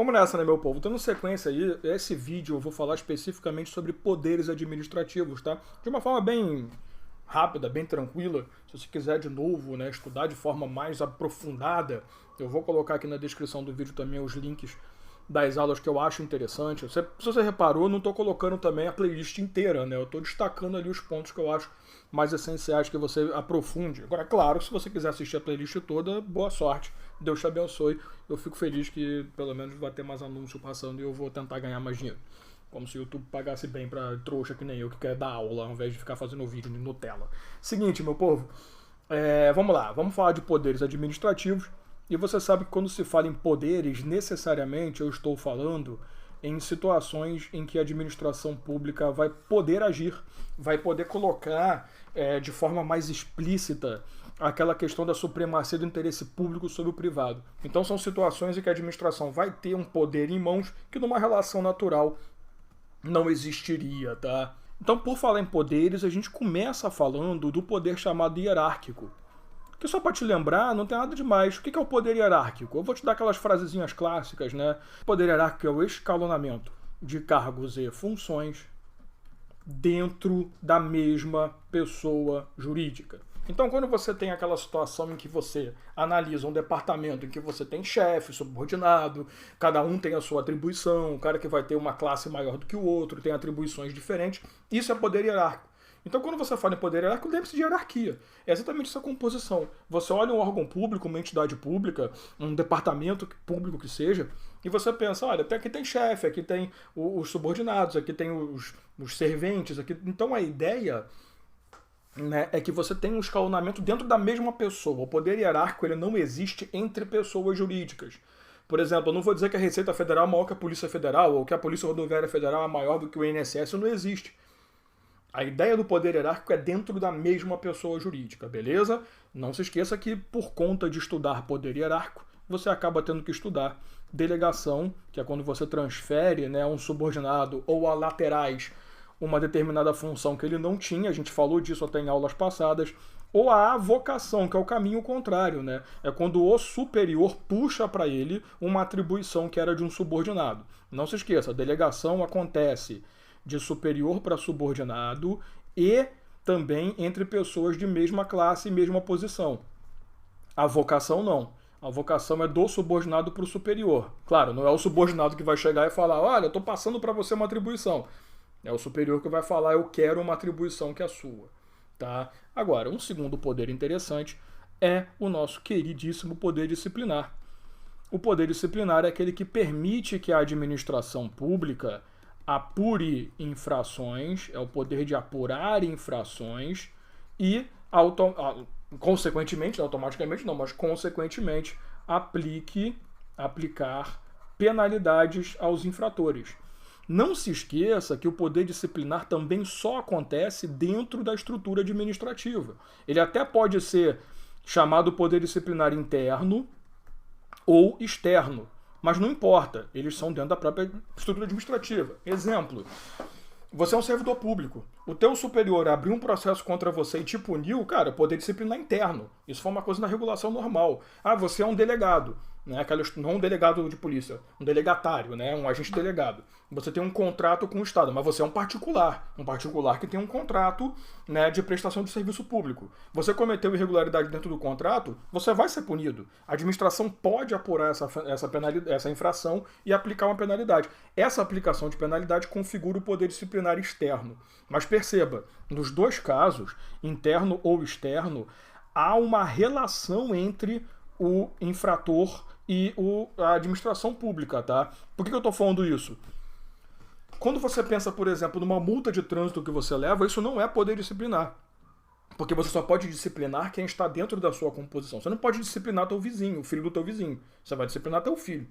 Vamos nessa, né, meu povo? Dando sequência aí, esse vídeo eu vou falar especificamente sobre poderes administrativos, tá? De uma forma bem rápida, bem tranquila. Se você quiser de novo, né, estudar de forma mais aprofundada, eu vou colocar aqui na descrição do vídeo também os links das aulas que eu acho interessante. Se você reparou, eu não estou colocando também a playlist inteira, né? Eu estou destacando ali os pontos que eu acho mais essenciais que você aprofunde. Agora, claro, se você quiser assistir a playlist toda, boa sorte. Deus te abençoe. Eu fico feliz que pelo menos vai ter mais anúncio passando e eu vou tentar ganhar mais dinheiro. Como se o YouTube pagasse bem pra trouxa que nem eu, que quer dar aula ao invés de ficar fazendo vídeo de Nutella. Seguinte, meu povo, vamos lá. Vamos falar de poderes administrativos. E você sabe que quando se fala em poderes, necessariamente eu estou falando em situações em que a administração pública vai poder agir, vai poder colocar de forma mais explícita aquela questão da supremacia do interesse público sobre o privado. Então são situações em que a administração vai ter um poder em mãos que numa relação natural não existiria, tá? Então, por falar em poderes, a gente começa falando do poder chamado hierárquico. Que só para te lembrar, não tem nada demais. O que é o poder hierárquico? Eu vou te dar aquelas frasezinhas clássicas, né? O poder hierárquico é o escalonamento de cargos e funções dentro da mesma pessoa jurídica. Então, quando você tem aquela situação em que você analisa um departamento em que você tem chefe, subordinado, cada um tem a sua atribuição, o cara que vai ter uma classe maior do que o outro, tem atribuições diferentes, isso é poder hierárquico. Então, quando você fala em poder hierárquico, lembre-se de hierarquia. É exatamente essa composição. Você olha um órgão público, uma entidade pública, um departamento público que seja, e você pensa, olha, até aqui tem chefe, aqui tem os subordinados, aqui tem os serventes, aqui. Então, a ideia, né, é que você tem um escalonamento dentro da mesma pessoa. O poder hierárquico ele não existe entre pessoas jurídicas. Por exemplo, eu não vou dizer que a Receita Federal é maior que a Polícia Federal, ou que a Polícia Rodoviária Federal é maior do que o INSS, isso não existe. A ideia do poder hierárquico é dentro da mesma pessoa jurídica, beleza? Não se esqueça que, por conta de estudar poder hierárquico, você acaba tendo que estudar delegação, que é quando você transfere, né, a um subordinado ou a laterais uma determinada função que ele não tinha, a gente falou disso até em aulas passadas, ou a avocação, que é o caminho contrário, né? É quando o superior puxa para ele uma atribuição que era de um subordinado. Não se esqueça, a delegação acontece de superior para subordinado e também entre pessoas de mesma classe e mesma posição. A vocação não. A vocação é do subordinado para o superior. Claro, não é o subordinado que vai chegar e falar, olha, eu estou passando para você uma atribuição. É o superior que vai falar, eu quero uma atribuição que é sua. Tá? Agora, um segundo poder interessante é o nosso queridíssimo poder disciplinar. O poder disciplinar é aquele que permite que a administração pública apure infrações, é o poder de apurar infrações e, consequentemente, não automaticamente não, mas consequentemente, aplicar penalidades aos infratores. Não se esqueça que o poder disciplinar também só acontece dentro da estrutura administrativa. Ele até pode ser chamado poder disciplinar interno ou externo, mas não importa, eles são dentro da própria estrutura administrativa. Exemplo, você é um servidor público, o teu superior abriu um processo contra você e te puniu, cara, poder disciplinar interno. Isso foi uma coisa na regulação normal. Ah, você é um delegado, né? Não um delegado de polícia, um delegatário, né? Um agente delegado. Você tem um contrato com o Estado, mas você é um particular que tem um contrato, né, de prestação de serviço público. Você cometeu irregularidade dentro do contrato, você vai ser punido. A administração pode apurar essa infração e aplicar uma penalidade. Essa aplicação de penalidade configura o poder disciplinar externo. Mas perceba, nos dois casos, interno ou externo, há uma relação entre o infrator e a administração pública, tá? Por que eu estou falando isso? Quando você pensa, por exemplo, numa multa de trânsito que você leva, isso não é poder disciplinar. Porque você só pode disciplinar quem está dentro da sua composição. Você não pode disciplinar teu vizinho, o filho do teu vizinho. Você vai disciplinar teu filho.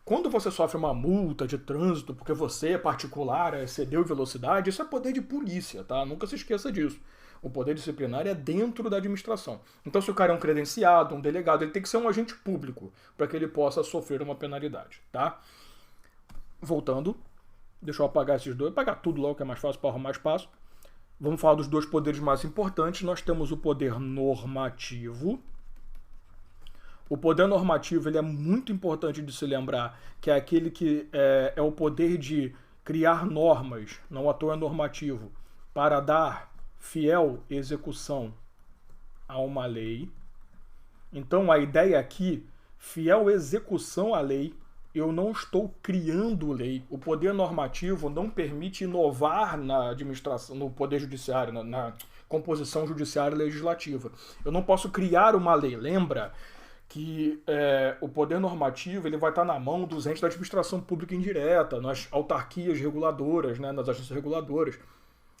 Quando você sofre uma multa de trânsito porque você, particular, excedeu velocidade, isso é poder de polícia, tá? Nunca se esqueça disso. O poder disciplinar é dentro da administração. Então, se o cara é um credenciado, um delegado, ele tem que ser um agente público para que ele possa sofrer uma penalidade, tá? Voltando, deixa eu apagar esses dois, apagar tudo logo que é mais fácil para arrumar espaço. Vamos falar dos dois poderes mais importantes. Nós temos o poder normativo. O poder normativo ele é muito importante de se lembrar, que é aquele que é o poder de criar normas, não à toa normativo, para dar fiel execução a uma lei. Então a ideia aqui, fiel execução à lei, eu não estou criando lei. O poder normativo não permite inovar na administração, no poder judiciário, na composição judiciária e legislativa. Eu não posso criar uma lei. Lembra que o poder normativo ele vai estar na mão dos entes da administração pública indireta, nas autarquias reguladoras, né, nas agências reguladoras.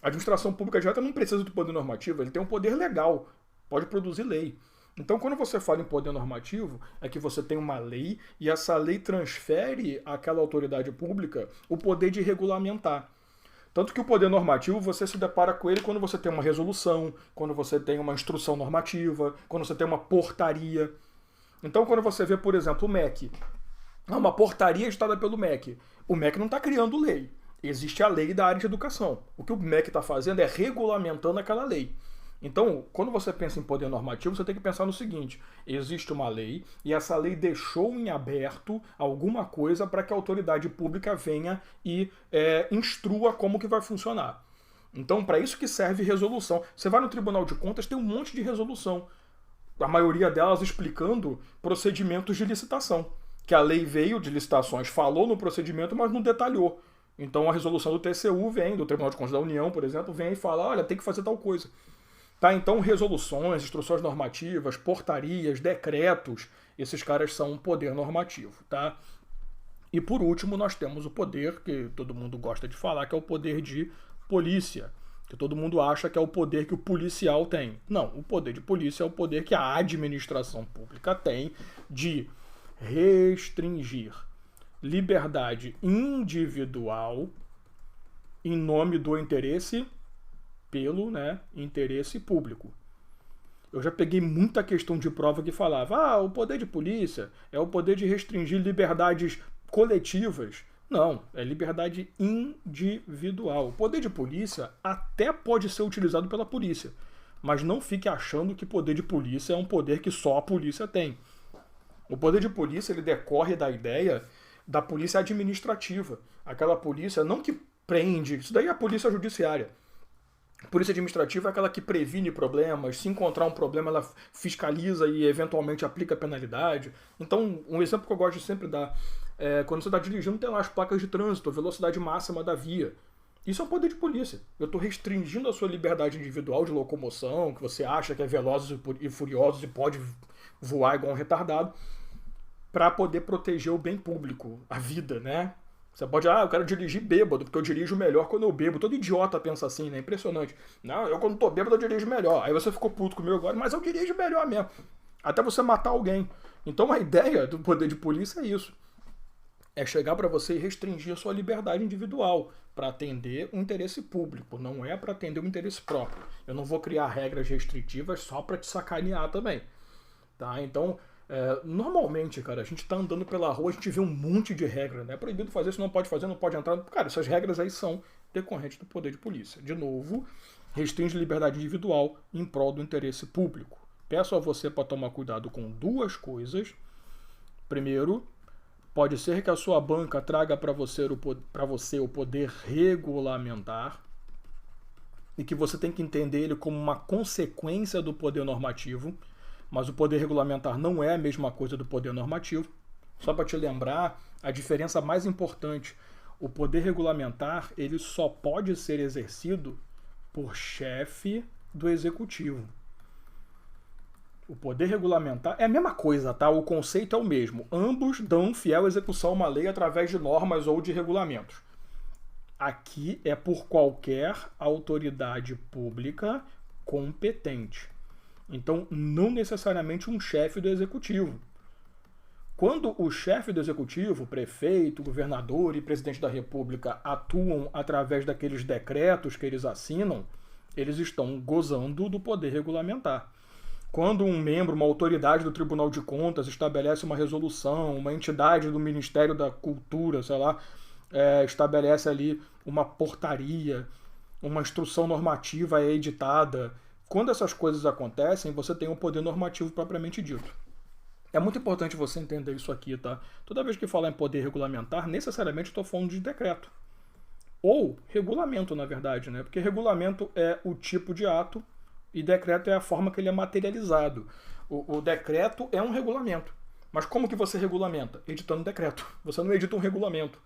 A administração pública direta não precisa do poder normativo, ele tem um poder legal, pode produzir lei. Então, quando você fala em poder normativo, é que você tem uma lei e essa lei transfere àquela autoridade pública o poder de regulamentar. Tanto que o poder normativo, você se depara com ele quando você tem uma resolução, quando você tem uma instrução normativa, quando você tem uma portaria. Então, quando você vê, por exemplo, o MEC, uma portaria editada pelo MEC, o MEC não está criando lei. Existe a lei da área de educação. O que o MEC está fazendo é regulamentando aquela lei. Então, quando você pensa em poder normativo, você tem que pensar no seguinte: existe uma lei e essa lei deixou em aberto alguma coisa para que a autoridade pública venha e instrua como que vai funcionar. Então, para isso que serve resolução. Você vai no Tribunal de Contas, tem um monte de resolução. A maioria delas explicando procedimentos de licitação. Que a lei veio de licitações, falou no procedimento, mas não detalhou. Então, a resolução do TCU vem, do Tribunal de Contas da União, por exemplo, vem e fala, olha, tem que fazer tal coisa. Tá, então resoluções, instruções normativas, portarias, decretos, esses caras são um poder normativo, tá? E por último nós temos o poder que todo mundo gosta de falar, que é o poder de polícia, que todo mundo acha que é o poder que o policial tem. Não, o poder de polícia é o poder que a administração pública tem de restringir liberdade individual em nome do interesse pelo interesse público. Eu já peguei muita questão de prova que falava o poder de polícia é o poder de restringir liberdades coletivas. Não, é liberdade individual. O poder de polícia até pode ser utilizado pela polícia, mas não fique achando que poder de polícia é um poder que só a polícia tem. O poder de polícia ele decorre da ideia da polícia administrativa. Aquela polícia não que prende, isso daí é a polícia judiciária. Polícia administrativa é aquela que previne problemas, se encontrar um problema ela fiscaliza e eventualmente aplica penalidade. Então, um exemplo que eu gosto de sempre dar é quando você está dirigindo tem lá as placas de trânsito, a velocidade máxima da via. Isso é um poder de polícia. Eu estou restringindo a sua liberdade individual de locomoção, que você acha que é velozes e furiosos e pode voar igual um retardado, para poder proteger o bem público, a vida, né? Você pode, eu quero dirigir bêbado, porque eu dirijo melhor quando eu bebo. Todo idiota pensa assim, né? Impressionante. Não, eu quando tô bêbado eu dirijo melhor. Aí você ficou puto comigo agora, mas eu dirijo melhor mesmo. Até você matar alguém. Então a ideia do poder de polícia é isso. É chegar para você e restringir a sua liberdade individual para atender um interesse público. Não é para atender um interesse próprio. Eu não vou criar regras restritivas só para te sacanear também. Tá? Então... normalmente, cara, a gente tá andando pela rua, a gente vê um monte de regra, né? É proibido fazer isso, não pode fazer, não pode entrar. Cara, essas regras aí são decorrentes do poder de polícia. De novo, restringe liberdade individual em prol do interesse público. Peço a você para tomar cuidado com duas coisas. Primeiro, pode ser que a sua banca traga para você o poder regulamentar e que você tem que entender ele como uma consequência do poder normativo. Mas o poder regulamentar não é a mesma coisa do poder normativo. Só para te lembrar, a diferença mais importante, o poder regulamentar ele só pode ser exercido por chefe do executivo. O poder regulamentar é a mesma coisa, tá? O conceito é o mesmo. Ambos dão fiel execução a uma lei através de normas ou de regulamentos. Aqui é por qualquer autoridade pública competente. Então, não necessariamente um chefe do executivo. Quando o chefe do executivo, prefeito, governador e presidente da república atuam através daqueles decretos que eles assinam, eles estão gozando do poder regulamentar. Quando um membro, uma autoridade do Tribunal de Contas estabelece uma resolução, uma entidade do Ministério da Cultura, sei lá, estabelece ali uma portaria, uma instrução normativa editada. Quando essas coisas acontecem, você tem um poder normativo propriamente dito. É muito importante você entender isso aqui, tá? Toda vez que falar em poder regulamentar, necessariamente estou falando de decreto. Ou regulamento, na verdade, né? Porque regulamento é o tipo de ato e decreto é a forma que ele é materializado. O decreto é um regulamento. Mas como que você regulamenta? Editando decreto. Você não edita um regulamento.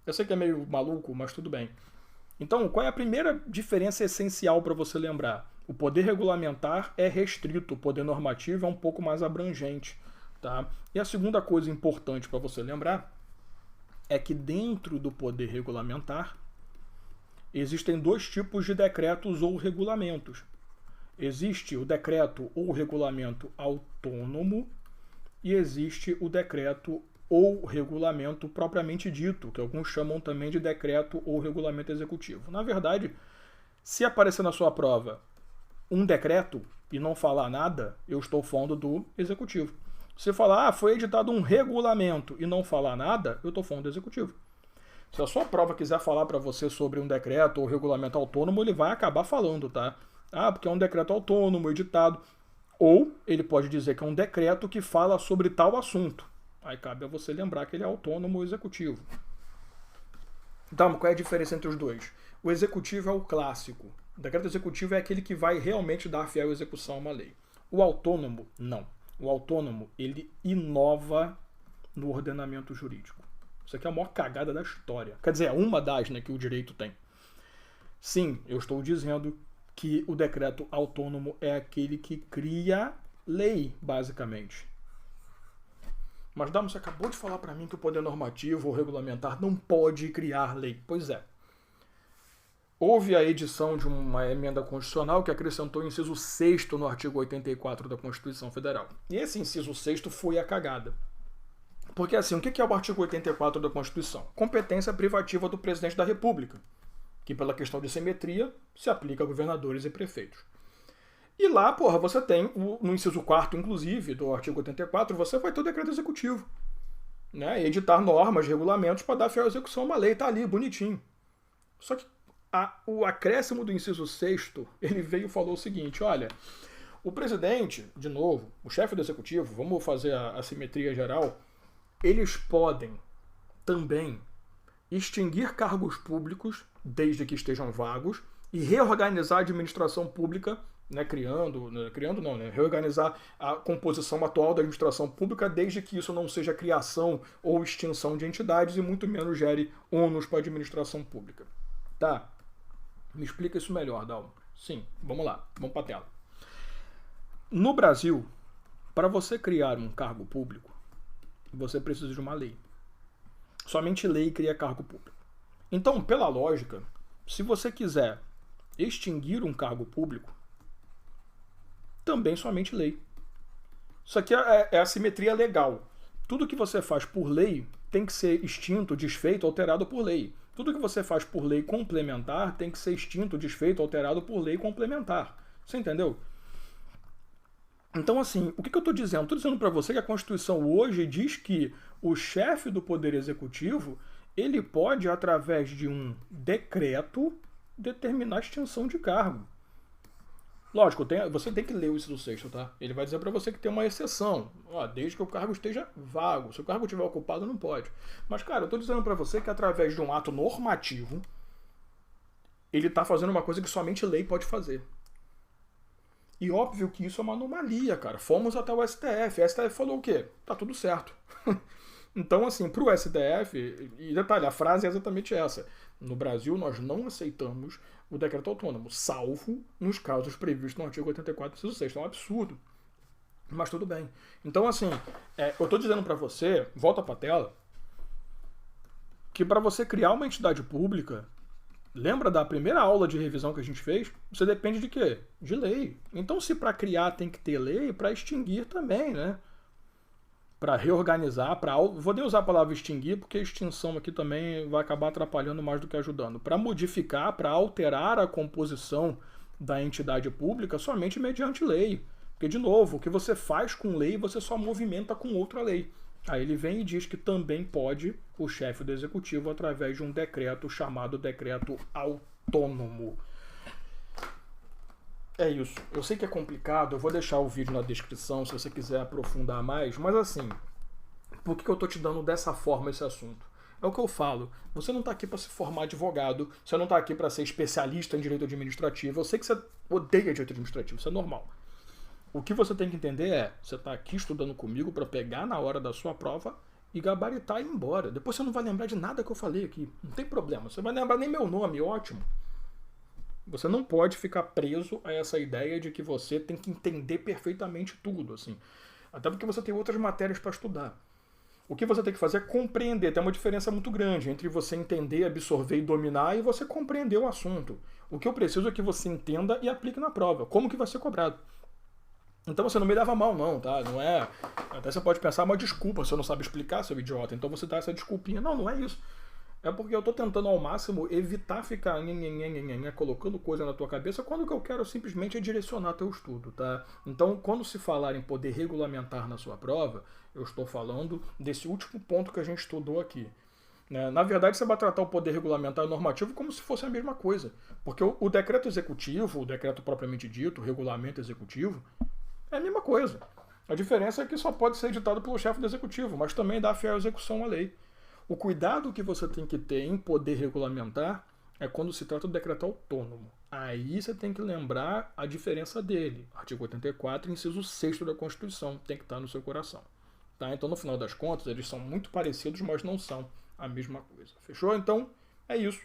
Eu sei que é meio maluco, mas tudo bem. Então, qual é a primeira diferença essencial para você lembrar? O poder regulamentar é restrito, o poder normativo é um pouco mais abrangente. Tá? E a segunda coisa importante para você lembrar é que dentro do poder regulamentar existem dois tipos de decretos ou regulamentos. Existe o decreto ou regulamento autônomo e existe o decreto ou regulamento propriamente dito, que alguns chamam também de decreto ou regulamento executivo. Na verdade, se aparecer na sua prova um decreto e não falar nada, eu estou falando do executivo. Se falar, foi editado um regulamento e não falar nada, eu estou falando do executivo. Se a sua prova quiser falar para você sobre um decreto ou regulamento autônomo, ele vai acabar falando, tá? Ah, porque é um decreto autônomo, editado. Ou ele pode dizer que é um decreto que fala sobre tal assunto. Aí cabe a você lembrar que ele é autônomo ou executivo. Então, qual é a diferença entre os dois? O executivo é o clássico. O decreto executivo é aquele que vai realmente dar fiel execução a uma lei. O autônomo, não. O autônomo, ele inova no ordenamento jurídico. Isso aqui é a maior cagada da história. Quer dizer, é uma das, né, que o direito tem. Sim, eu estou dizendo que o decreto autônomo é aquele que cria lei, basicamente. Mas, Dalmo, você acabou de falar para mim que o poder normativo ou regulamentar não pode criar lei. Pois é. Houve a edição de uma emenda constitucional que acrescentou o inciso 6º no artigo 84 da Constituição Federal. E esse inciso 6º foi a cagada. Porque assim, o que é o artigo 84 da Constituição? Competência privativa do presidente da República, que pela questão de simetria se aplica a governadores e prefeitos. E lá, porra, você tem, no inciso 4º, inclusive, do artigo 84, você vai ter o decreto executivo. Né? Editar normas, regulamentos para dar fiel execução a uma lei, tá ali, bonitinho. Só que o acréscimo do inciso 6º, ele veio e falou o seguinte, olha, o presidente, de novo, o chefe do executivo, vamos fazer a simetria geral, eles podem também extinguir cargos públicos, desde que estejam vagos, e reorganizar a administração pública, né, reorganizar a composição atual da administração pública, desde que isso não seja criação ou extinção de entidades e muito menos gere ônus para a administração pública. Tá? Me explica isso melhor, Dalmo. Sim, vamos lá, vamos para a tela. No Brasil, para você criar um cargo público, você precisa de uma lei. Somente lei cria cargo público. Então, pela lógica, se você quiser extinguir um cargo público, também somente lei. Isso aqui é a simetria legal. Tudo que você faz por lei tem que ser extinto, desfeito, alterado por lei. Tudo que você faz por lei complementar tem que ser extinto, desfeito, alterado por lei complementar. Você entendeu? Então, assim, o que eu estou dizendo? Estou dizendo para você que a Constituição hoje diz que o chefe do Poder Executivo, ele pode, através de um decreto, determinar a extinção de cargo. Lógico, você tem que ler o inciso 6º, tá? Ele vai dizer para você que tem uma exceção. Ó, desde que o cargo esteja vago. Se o cargo estiver ocupado, não pode. Mas, cara, eu estou dizendo para você que através de um ato normativo, ele está fazendo uma coisa que somente lei pode fazer. E óbvio que isso é uma anomalia, cara. Fomos até o STF. O STF falou o quê? Tá tudo certo. Então, assim, pro STF, e detalhe, a frase é exatamente essa. No Brasil, nós não aceitamos o decreto autônomo, salvo nos casos previstos no artigo 84, inciso 6. É um absurdo. Mas tudo bem. Então, assim, eu tô dizendo pra você, volta pra tela, que para você criar uma entidade pública, lembra da primeira aula de revisão que a gente fez? Você depende de quê? De lei. Então, se para criar tem que ter lei, para extinguir também, né? Para reorganizar, vou nem usar a palavra extinguir, porque extinção aqui também vai acabar atrapalhando mais do que ajudando. Para modificar, para alterar a composição da entidade pública somente mediante lei. Porque, de novo, o que você faz com lei, você só movimenta com outra lei. Aí ele vem e diz que também pode o chefe do executivo através de um decreto chamado decreto autônomo. É isso. Eu sei que é complicado, eu vou deixar o vídeo na descrição se você quiser aprofundar mais, mas assim, por que eu tô te dando dessa forma esse assunto? É o que eu falo. Você não tá aqui para se formar advogado, você não tá aqui para ser especialista em direito administrativo. Eu sei que você odeia direito administrativo, isso é normal. O que você tem que entender é, você tá aqui estudando comigo para pegar na hora da sua prova e gabaritar e ir embora. Depois você não vai lembrar de nada que eu falei aqui. Não tem problema. Você vai lembrar nem meu nome, ótimo. Você não pode ficar preso a essa ideia de que você tem que entender perfeitamente tudo, assim. Até porque você tem outras matérias para estudar. O que você tem que fazer é compreender. Tem uma diferença muito grande entre você entender, absorver e dominar e você compreender o assunto. O que eu preciso é que você entenda e aplique na prova. Como que vai ser cobrado. Então você não me leva mal, não, tá? Não é. Até você pode pensar uma desculpa se eu não sabe explicar, seu idiota. Então você dá essa desculpinha. Não, não é isso. É porque eu tô tentando ao máximo evitar ficar colocando coisa na tua cabeça quando o que eu quero simplesmente é direcionar teu estudo, tá? Então, quando se falar em poder regulamentar na sua prova, eu estou falando desse último ponto que a gente estudou aqui. Né? Na verdade, você vai tratar o poder regulamentar e normativo como se fosse a mesma coisa. Porque o decreto executivo, o decreto propriamente dito, o regulamento executivo, é a mesma coisa. A diferença é que só pode ser editado pelo chefe do executivo, mas também dá fiel execução à lei. O cuidado que você tem que ter em poder regulamentar é quando se trata do decreto autônomo. Aí você tem que lembrar a diferença dele. Artigo 84, inciso 6º da Constituição, tem que estar no seu coração. Tá? Então, no final das contas, eles são muito parecidos, mas não são a mesma coisa. Fechou? Então, é isso.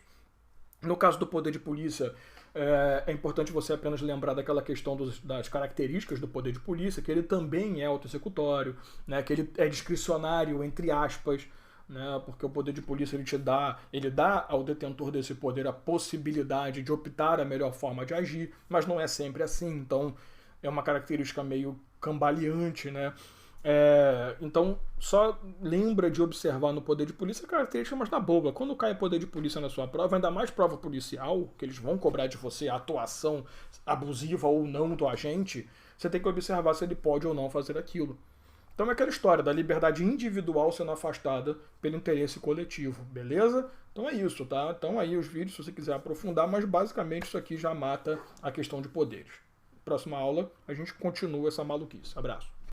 No caso do poder de polícia, é importante você apenas lembrar daquela questão das características do poder de polícia, que ele também é autoexecutório, né, que ele é discricionário, entre aspas, né, porque o poder de polícia ele dá ao detentor desse poder a possibilidade de optar a melhor forma de agir, mas não é sempre assim, então é uma característica meio cambaleante, né? Então, só lembra de observar no poder de polícia características, mas na boa. Quando cai poder de polícia na sua prova, ainda mais prova policial, que eles vão cobrar de você a atuação abusiva ou não do agente, você tem que observar se ele pode ou não fazer aquilo. Então é aquela história da liberdade individual sendo afastada pelo interesse coletivo, beleza? Então é isso, tá? Então aí os vídeos, se você quiser aprofundar, mas basicamente isso aqui já mata a questão de poderes. Próxima aula, a gente continua essa maluquice. Abraço.